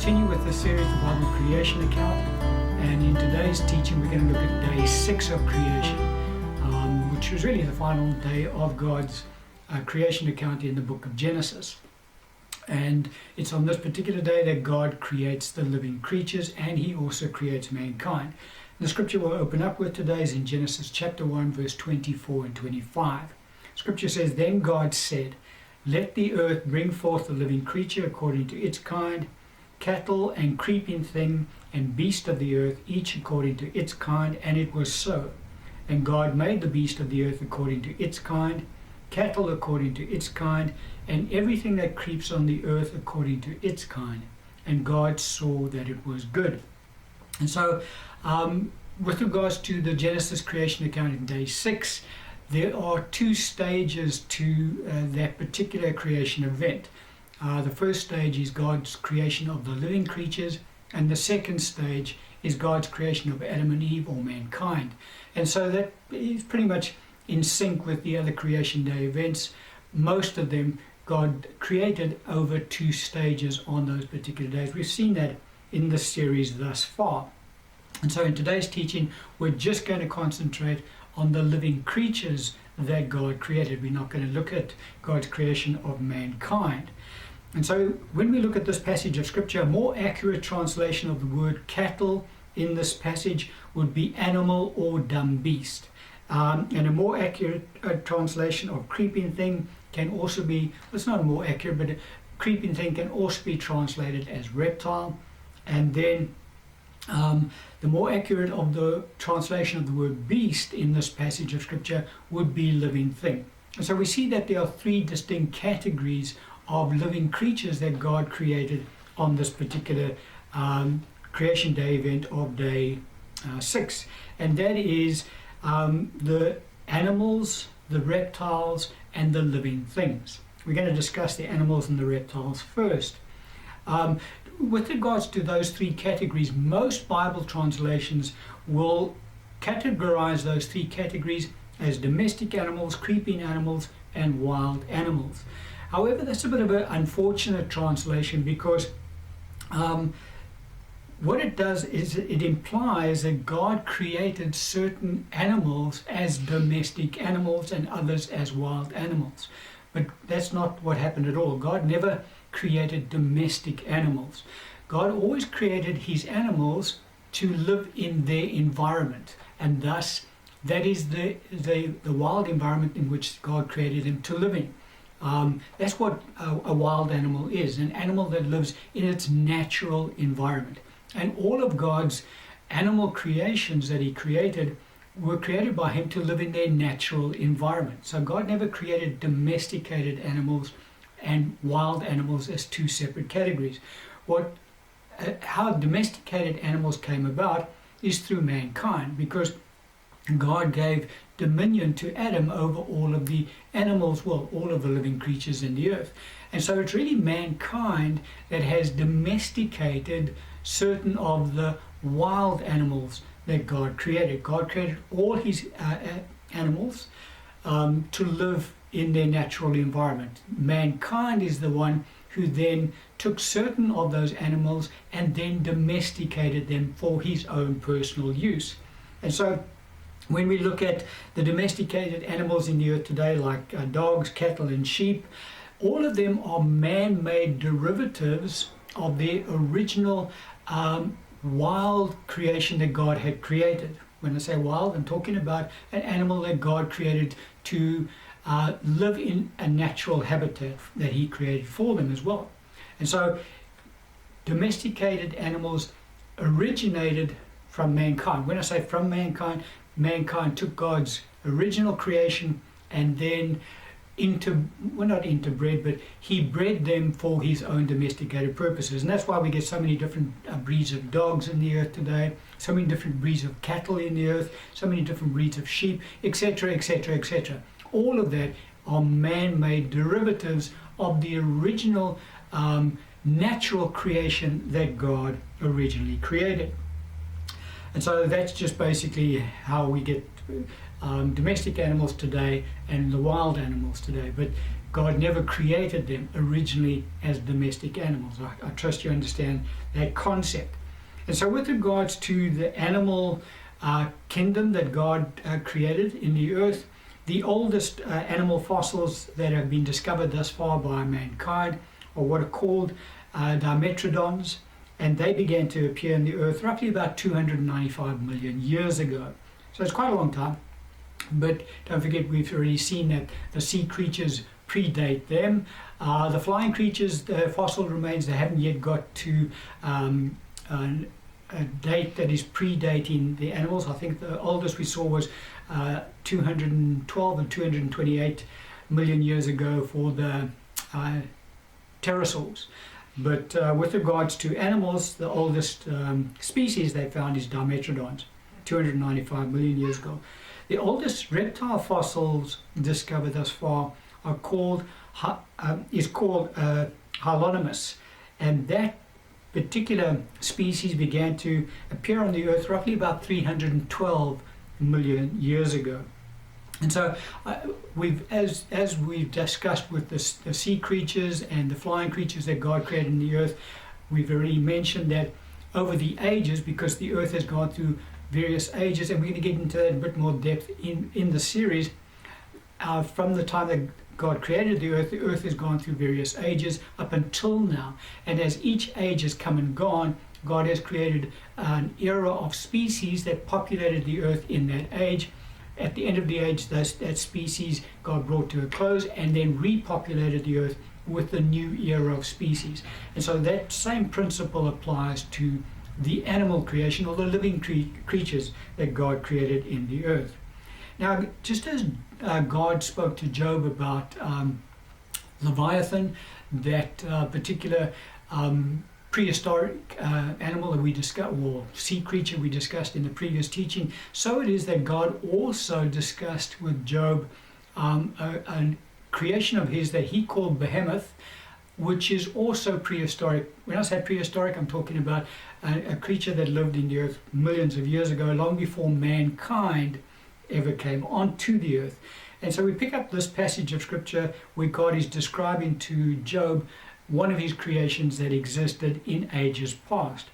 continue with the series, the Bible Creation Account, and in today's teaching we're going to look at day 6 of creation, which was really the final day of God's creation account in the book of Genesis. And it's on this particular day that God creates the living creatures, and he also creates mankind. The scripture we'll open up with today is in Genesis chapter 1 verse 24 and 25. Scripture says, "Then God said, let the earth bring forth a living creature according to its kind, cattle and creeping thing and beast of the earth, each according to its kind, and it was so. And God made the beast of the earth according to its kind, cattle according to its kind, and everything that creeps on the earth according to its kind. And God saw that it was good." And so, with regards to the Genesis creation account in day 6, there are 2 stages to that particular creation event. The first stage is God's creation of the living creatures, and the second stage is God's creation of Adam and Eve, or mankind. And so that is pretty much in sync with the other creation day events. Most of them God created over 2 stages on those particular days. We've seen that in the series thus far. And so in today's teaching, we're just going to concentrate on the living creatures that God created. We're not going to look at God's creation of mankind. And so when we look at this passage of scripture, a more accurate translation of the word cattle in this passage would be animal or dumb beast. And a more accurate translation of creeping thing can also be, it's not more accurate, but a creeping thing can also be translated as reptile. And then the more accurate of the translation of the word beast in this passage of scripture would be living thing. And so we see that there are 3 distinct categories of living creatures that God created on this particular creation day event of day 6. And that is the animals, the reptiles, and the living things. We're going to discuss the animals and the reptiles first. With regards to those 3 categories, most Bible translations will categorize those 3 categories as domestic animals, creeping animals, and wild animals. However, that's a bit of an unfortunate translation, because what it does is it implies that God created certain animals as domestic animals and others as wild animals. But that's not what happened at all. God never created domestic animals. God always created his animals to live in their environment, and thus that is the wild environment in which God created them to live in. That's what a wild animal is, an animal that lives in its natural environment. And all of God's animal creations that he created were created by him to live in their natural environment. So God never created domesticated animals and wild animals as 2 separate categories. How domesticated animals came about is through mankind, because God gave dominion to Adam over all of the animals, well, all of the living creatures in the earth. And so it's really mankind that has domesticated certain of the wild animals that God created. God created all his animals to live in their natural environment. Mankind is the one who then took certain of those animals and then domesticated them for his own personal use. And so when we look at the domesticated animals in the earth today, like dogs, cattle, and sheep, all of them are man-made derivatives of their original wild creation that God had created. When I say wild, I'm talking about an animal that God created to live in a natural habitat that he created for them as well. And so domesticated animals originated from mankind. When I say from mankind, mankind took God's original creation and then not interbred, but he bred them for his own domesticated purposes. And that's why we get so many different breeds of dogs in the earth today, so many different breeds of cattle in the earth, so many different breeds of sheep, etc., etc., etc. All of that are man-made derivatives of the original natural creation that God originally created. And so that's just basically how we get domestic animals today and the wild animals today, but God never created them originally as domestic animals. I trust you understand that concept. And so with regards to the animal kingdom that God created in the earth, the oldest animal fossils that have been discovered thus far by mankind are what are called dimetrodons, and they began to appear in the earth roughly about 295 million years ago. So it's quite a long time, but don't forget we've already seen that the sea creatures predate them. The flying creatures, the fossil remains, they haven't yet got to a date that is predating the animals. I think the oldest we saw was 212 and 228 million years ago for the pterosaurs. But with regards to animals, the oldest species they found is dimetrodons, 295 million years ago. The oldest reptile fossils discovered thus far are called Hylonomus, and that particular species began to appear on the earth roughly about 312 million years ago. And so as we've discussed with the sea creatures and the flying creatures that God created in the earth, we've already mentioned that over the ages, because the earth has gone through various ages, and we're going to get into that in a bit more depth in the series, from the time that God created the earth has gone through various ages up until now. And as each age has come and gone, God has created an era of species that populated the earth in that age. At the end of the age, that species God brought to a close and then repopulated the earth with the new era of species. And so that same principle applies to the animal creation, or the living creatures that God created in the earth. Now, just as God spoke to Job about Leviathan, that particular prehistoric animal that we discussed, or sea creature we discussed in the previous teaching, so it is that God also discussed with Job a creation of his that he called Behemoth, which is also prehistoric. When I say prehistoric, I'm talking about a creature that lived in the earth millions of years ago, long before mankind ever came onto the earth. And so we pick up this passage of scripture where God is describing to Job one of his creations that existed in ages past.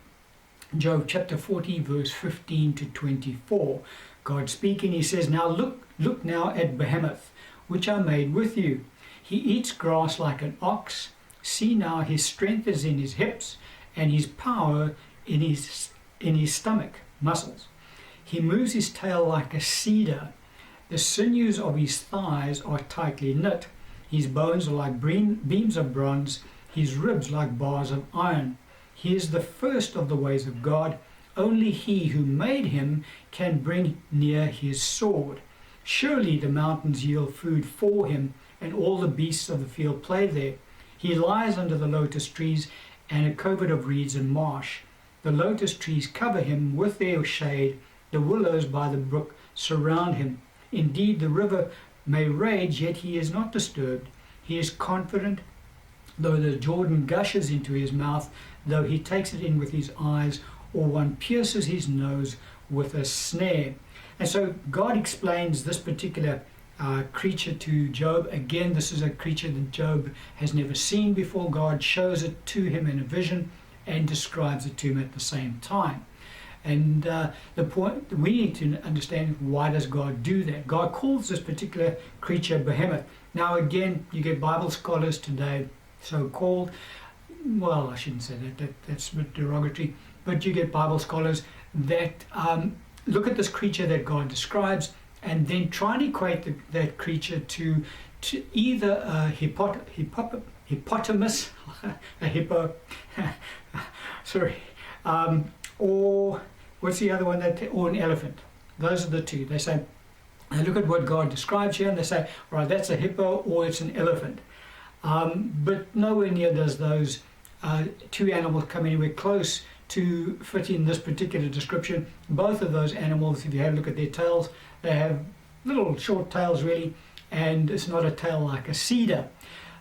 Job chapter 40 verse 15 to 24. God speaking, he says, "Now look now at Behemoth, which I made with you. He eats grass like an ox. See now, his strength is in his hips, and his power in his stomach muscles. He moves his tail like a cedar. The sinews of his thighs are tightly knit. His bones are like beams of bronze, his ribs like bars of iron. He is the first of the ways of God. Only he who made him can bring near his sword. Surely the mountains yield food for him, and all the beasts of the field play there. He lies under the lotus trees and a covert of reeds and marsh. The lotus trees cover him with their shade. The willows by the brook surround him. Indeed, the river may rage, yet he is not disturbed. He is confident, though the Jordan gushes into his mouth, though he takes it in with his eyes, or one pierces his nose with a snare." And so God explains this particular creature to Job. Again, this is a creature that Job has never seen before. God shows it to him in a vision and describes it to him at the same time. And the point we need to understand is, why does God do that? God calls this particular creature Behemoth. Now again, you get Bible scholars today, so-called, well, I shouldn't say that's a bit derogatory, but you get Bible scholars that look at this creature that God describes and then try and equate that creature to either a hippopotamus, a hippo, sorry, or what's the other one, or an elephant. Those are the two. They say, they look at what God describes here and they say, all right, that's a hippo or it's an elephant. But nowhere near does those two animals come anywhere close to fit in this particular description. Both of those animals, if you have a look at their tails, they have little short tails really, and it's not a tail like a cedar.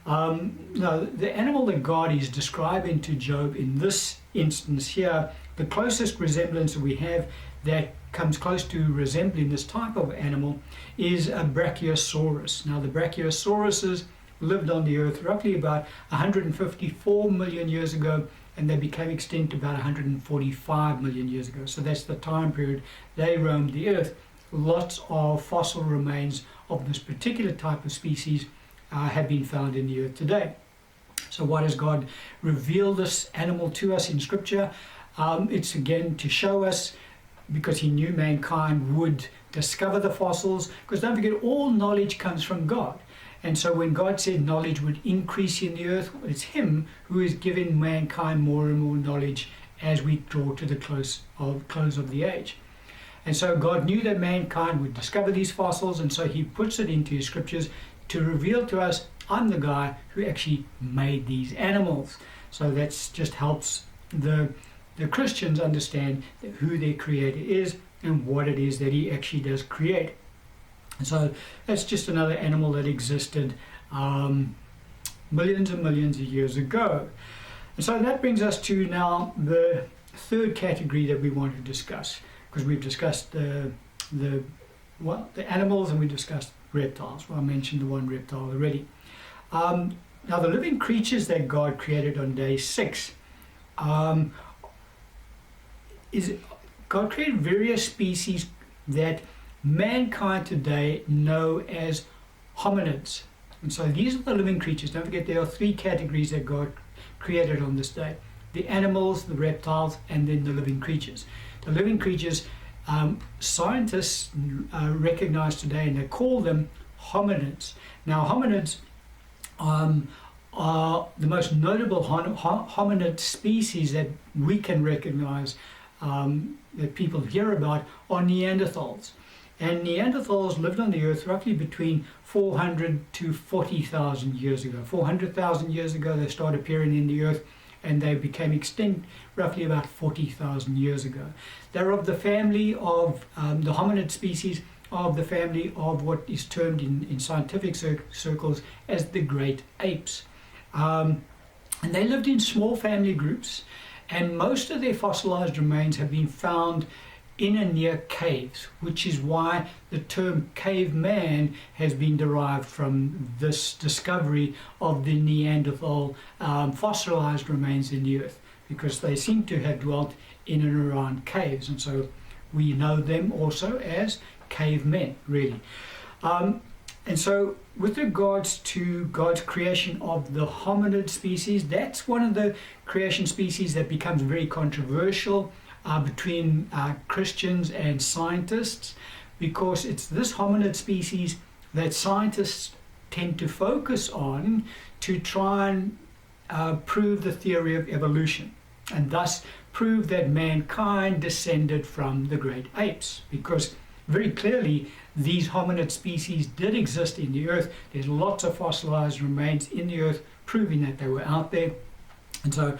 No, the animal that God is describing to Job in this instance here, the closest resemblance we have, that comes close to resembling this type of animal is a Brachiosaurus. Now the Brachiosauruses lived on the earth roughly about 154 million years ago, and they became extinct about 145 million years ago. So that's the time period they roamed the earth. Lots of fossil remains of this particular type of species have been found in the earth today. So why does God reveal this animal to us in Scripture? It's again to show us, because he knew mankind would discover the fossils, because don't forget, all knowledge comes from God. And so when God said knowledge would increase in the earth, it's him who is giving mankind more and more knowledge as we draw to the close of the age. And so God knew that mankind would discover these fossils, and so he puts it into his scriptures to reveal to us, I'm the guy who actually made these animals. So that just helps the Christians understand who their creator is and what it is that he actually does create. And so that's just another animal that existed millions and millions of years ago. And so that brings us to now the third category that we want to discuss, because we've discussed the animals and we discussed reptiles. Well, I mentioned the one reptile already. Now the living creatures that God created on day 6 God created various species that mankind today know as hominids. And so these are the living creatures. Don't forget, there are 3 categories that God created on this day: the animals, the reptiles, and then the living creatures. The living creatures, scientists recognize today, and they call them hominids. Now hominids are the most notable hominid species that we can recognize, that people hear about, are Neanderthals. And Neanderthals lived on the earth roughly between 400 to 40,000 years ago. 400,000 years ago they started appearing in the earth, and they became extinct roughly about 40,000 years ago. They're of the family of the hominid species, of the family of what is termed in scientific circles as the great apes. And they lived in small family groups, and most of their fossilized remains have been found in and near caves, which is why the term caveman has been derived from this discovery of the Neanderthal fossilized remains in the earth, because they seem to have dwelt in and around caves, and so we know them also as cavemen, really. And so with regards to God's creation of the hominid species, that's one of the creation species that becomes very controversial between Christians and scientists, because it's this hominid species that scientists tend to focus on to try and prove the theory of evolution, and thus prove that mankind descended from the great apes, because very clearly these hominid species did exist in the earth. There's lots of fossilized remains in the earth proving that they were out there. And so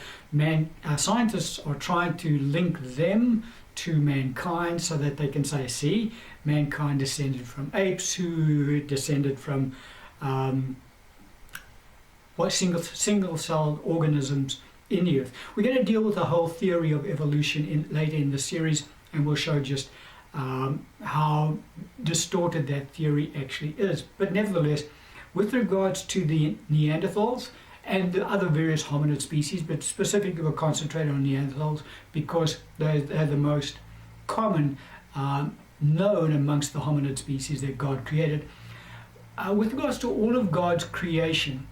scientists are trying to link them to mankind so that they can say, see, mankind descended from apes who descended from single-celled organisms in the earth. We're going to deal with the whole theory of evolution later in the series, and we'll show just how distorted that theory actually is. But nevertheless, with regards to the Neanderthals and the other various hominid species, but specifically we'll concentrate on Neanderthals because they're the most common known amongst the hominid species that God created. With regards to all of God's creation,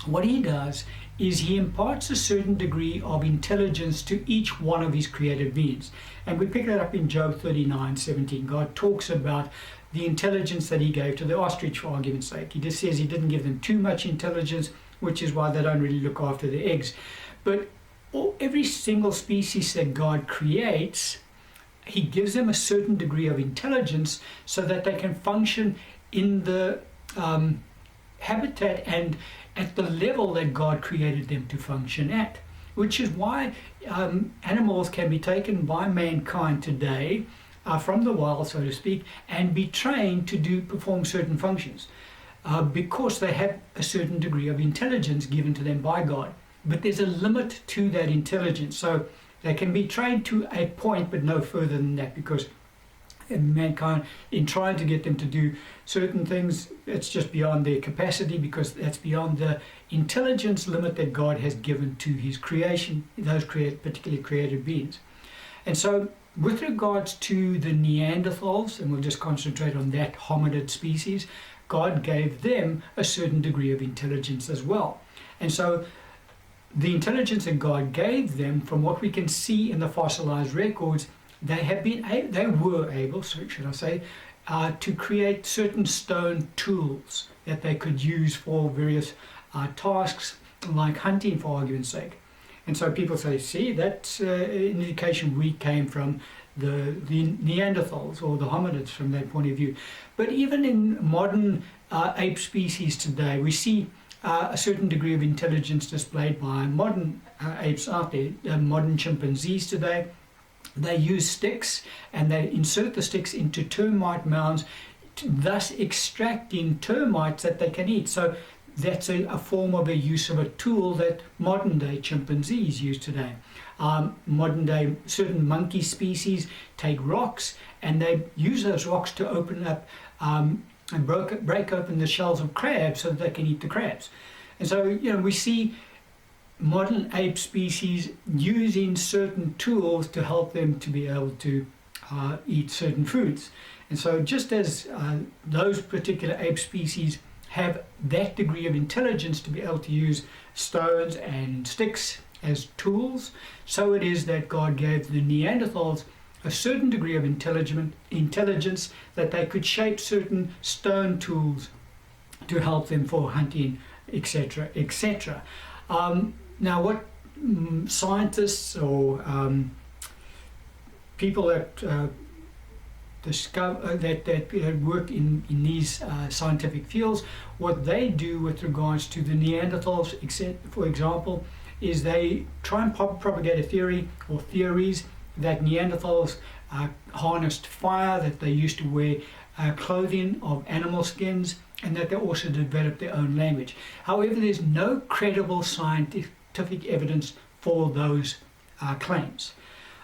what he does is he imparts a certain degree of intelligence to each one of his created beings. And we pick that up in Job 39:17. God talks about the intelligence that he gave to the ostrich, for argument's sake. He just says he didn't give them too much intelligence, which is why they don't really look after the eggs. But every single species that God creates, he gives them a certain degree of intelligence so that they can function in the habitat and at the level that God created them to function at, which is why animals can be taken by mankind today from the wild, so to speak, and be trained to perform certain functions because they have a certain degree of intelligence given to them by God. But there's a limit to that intelligence. So They can be trained to a point, but no further than that, because mankind, in trying to get them to do certain things, it's just beyond their capacity, because that's beyond the intelligence limit that God has given to his creation, those particularly created beings. And so with regards to the Neanderthals, and we'll just concentrate on that hominid species, God gave them a certain degree of intelligence as well. And so the intelligence that God gave them, from what we can see in the fossilized records, they were able, should I say, to create certain stone tools that they could use for various tasks, like hunting, for argument's sake. And so people say, see, that's an indication we came from the Neanderthals or the hominids from that point of view. But even in modern ape species today, we see a certain degree of intelligence displayed by modern apes out there, modern chimpanzees today. They use sticks, and they insert the sticks into termite mounds, thus extracting termites that they can eat. So that's a form of a use of a tool that modern day chimpanzees use today. Modern day certain monkey species take rocks, and they use those rocks to open up and break open the shells of crabs so that they can eat the crabs. And so, we see modern ape species using certain tools to help them to be able to eat certain foods. And so just as those particular ape species have that degree of intelligence to be able to use stones and sticks as tools, so it is that God gave the Neanderthals a certain degree of intelligence that they could shape certain stone tools to help them for hunting, etc., etc. Now, what scientists or people that discover that work in these scientific fields, what they do with regards to the Neanderthals, for example, is they try and propagate a theory or theories that Neanderthals harnessed fire, that they used to wear clothing of animal skins, and that they also developed their own language. However, there's no credible scientific evidence for those claims.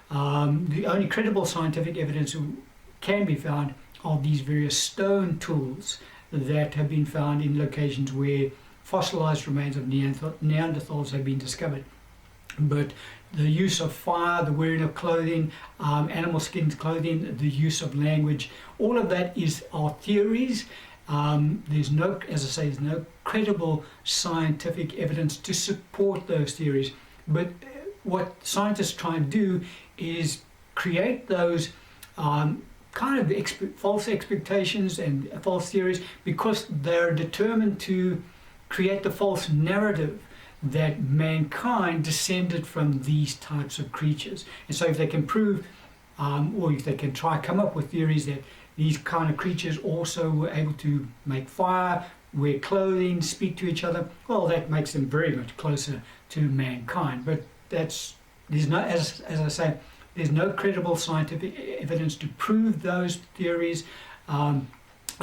The only credible scientific evidence can be found of these various stone tools that have been found in locations where fossilized remains of Neanderthals have been discovered. But the use of fire, the wearing of clothing, animal skin clothing, the use of language, all of that are theories. There's no credible scientific evidence to support those theories. But what scientists try and do is create those kind of false expectations and false theories, because they're determined to create the false narrative that mankind descended from these types of creatures. And so if they can prove, or if they can come up with theories that these kind of creatures also were able to make fire, wear clothing, speak to each other, well, that makes them very much closer to mankind. But there's no, as I say, there's no credible scientific evidence to prove those theories, and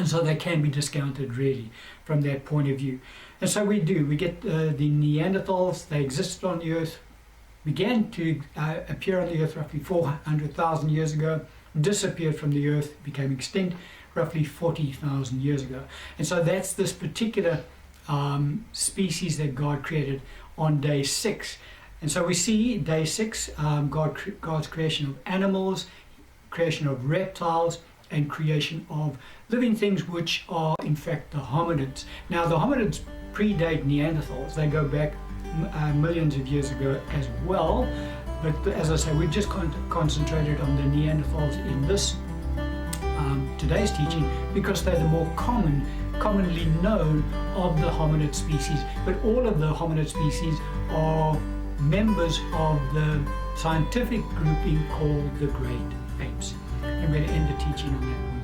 so they can be discounted really from that point of view. And so we get the Neanderthals. They existed on the earth, began to appear on the earth roughly 400,000 years ago, disappeared from the earth, became extinct roughly 40,000 years ago. And so that's this particular species that God created on day 6. And so we see day 6, God's creation of animals, creation of reptiles, and creation of living things, which are in fact the hominids. Now the hominids predate Neanderthals. They go back millions of years ago as well. But as I say, we've just concentrated on the Neanderthals in this today's teaching, because they're the more commonly known of the hominid species. But all of the hominid species are members of the scientific grouping called the great apes. I'm going to end the teaching on that.